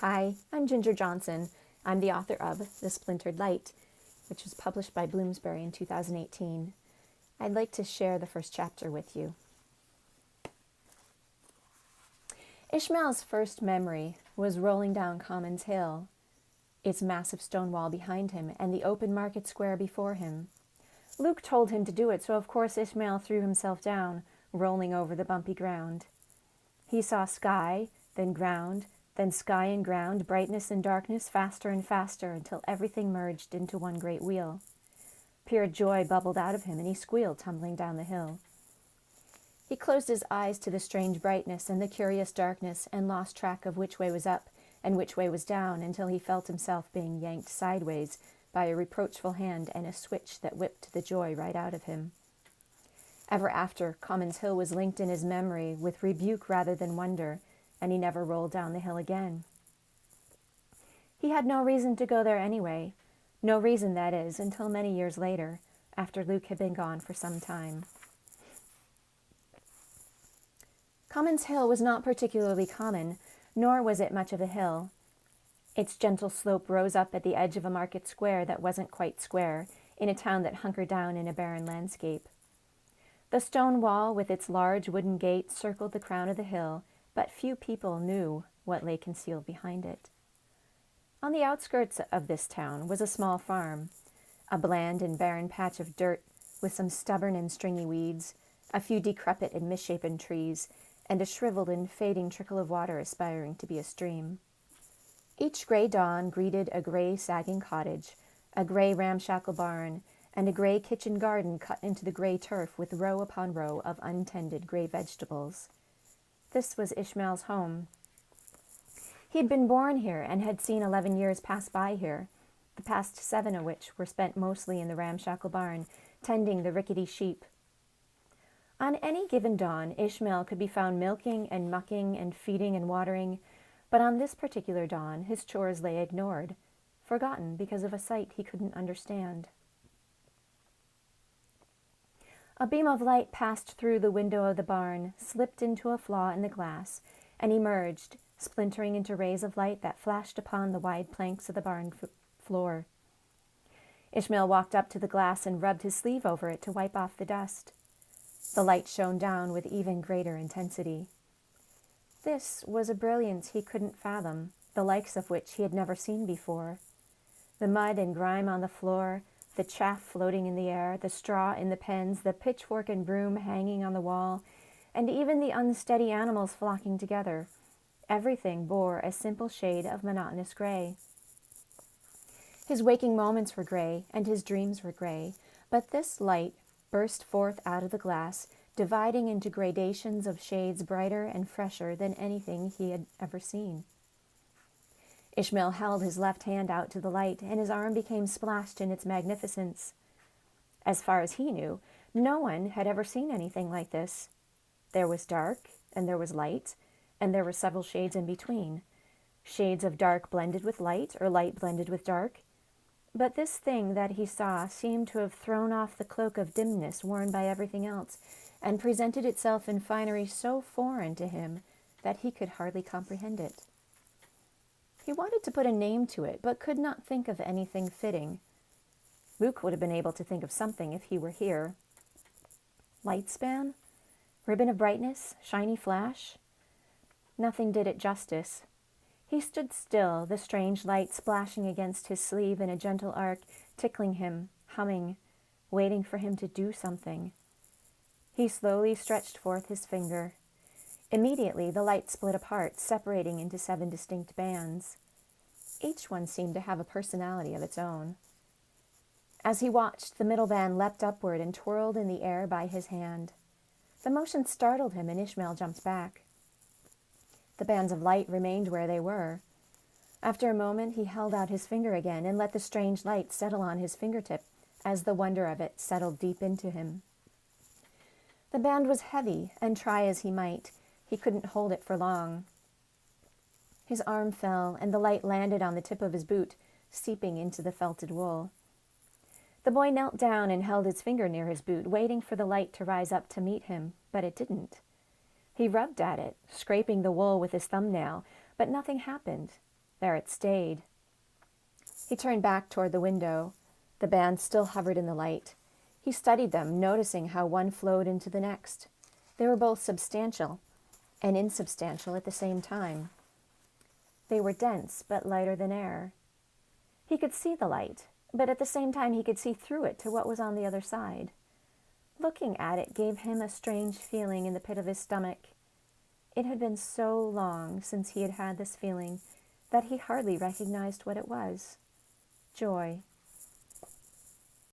Hi, I'm Ginger Johnson. I'm the author of The Splintered Light, which was published by Bloomsbury in 2018. I'd like to share the first chapter with you. Ishmael's first memory was rolling down Commons Hill, its massive stone wall behind him and the open market square before him. Luke told him to do it, so of course Ishmael threw himself down, rolling over the bumpy ground. He saw sky, then ground, then sky and ground, brightness and darkness, faster and faster, until everything merged into one great wheel. Pure joy bubbled out of him, and he squealed, tumbling down the hill. He closed his eyes to the strange brightness and the curious darkness, and lost track of which way was up and which way was down, until he felt himself being yanked sideways by a reproachful hand and a switch that whipped the joy right out of him. Ever after, Commons Hill was linked in his memory with rebuke rather than wonder, and he never rolled down the hill again. He had no reason to go there anyway. No reason, that is, until many years later, after Luke had been gone for some time. Commons Hill was not particularly common, nor was it much of a hill. Its gentle slope rose up at the edge of a market square that wasn't quite square, in a town that hunkered down in a barren landscape. The stone wall with its large wooden gate circled the crown of the hill, but few people knew what lay concealed behind it. On the outskirts of this town was a small farm, a bland and barren patch of dirt with some stubborn and stringy weeds, a few decrepit and misshapen trees, and a shriveled and fading trickle of water aspiring to be a stream. Each gray dawn greeted a gray sagging cottage, a gray ramshackle barn, and a gray kitchen garden cut into the gray turf with row upon row of untended gray vegetables. This was Ishmael's home. He had been born here and had seen 11 years pass by here, the past 7 of which were spent mostly in the ramshackle barn, tending the rickety sheep. On any given dawn, Ishmael could be found milking and mucking and feeding and watering, but on this particular dawn his chores lay ignored, forgotten because of a sight he couldn't understand. A beam of light passed through the window of the barn, slipped into a flaw in the glass, and emerged, splintering into rays of light that flashed upon the wide planks of the barn floor. Ishmael walked up to the glass and rubbed his sleeve over it to wipe off the dust. The light shone down with even greater intensity. This was a brilliance he couldn't fathom, the likes of which he had never seen before. The mud and grime on the floor, the chaff floating in the air, the straw in the pens, the pitchfork and broom hanging on the wall, and even the unsteady animals flocking together. Everything bore a simple shade of monotonous gray. His waking moments were gray, and his dreams were gray, but this light burst forth out of the glass, dividing into gradations of shades brighter and fresher than anything he had ever seen. Ishmael held his left hand out to the light, and his arm became splashed in its magnificence. As far as he knew, no one had ever seen anything like this. There was dark, and there was light, and there were several shades in between. Shades of dark blended with light, or light blended with dark. But this thing that he saw seemed to have thrown off the cloak of dimness worn by everything else, and presented itself in finery so foreign to him that he could hardly comprehend it. He wanted to put a name to it, but could not think of anything fitting. Luke would have been able to think of something if he were here. Light span? Ribbon of brightness? Shiny flash? Nothing did it justice. He stood still, the strange light splashing against his sleeve in a gentle arc, tickling him, humming, waiting for him to do something. He slowly stretched forth his finger. Immediately, the light split apart, separating into 7 distinct bands. Each one seemed to have a personality of its own. As he watched, the middle band leapt upward and twirled in the air by his hand. The motion startled him, and Ishmael jumped back. The bands of light remained where they were. After a moment, he held out his finger again and let the strange light settle on his fingertip as the wonder of it settled deep into him. The band was heavy, and try as he might, he couldn't hold it for long. His arm fell, and the light landed on the tip of his boot, seeping into the felted wool. The boy knelt down and held his finger near his boot, waiting for the light to rise up to meet him, but it didn't. He rubbed at it, scraping the wool with his thumbnail, but nothing happened. There it stayed. He turned back toward the window. The bands still hovered in the light. He studied them, noticing how one flowed into the next. They were both substantial and insubstantial at the same time. They were dense, but lighter than air. He could see the light, but at the same time he could see through it to what was on the other side. Looking at it gave him a strange feeling in the pit of his stomach. It had been so long since he had had this feeling that he hardly recognized what it was. Joy.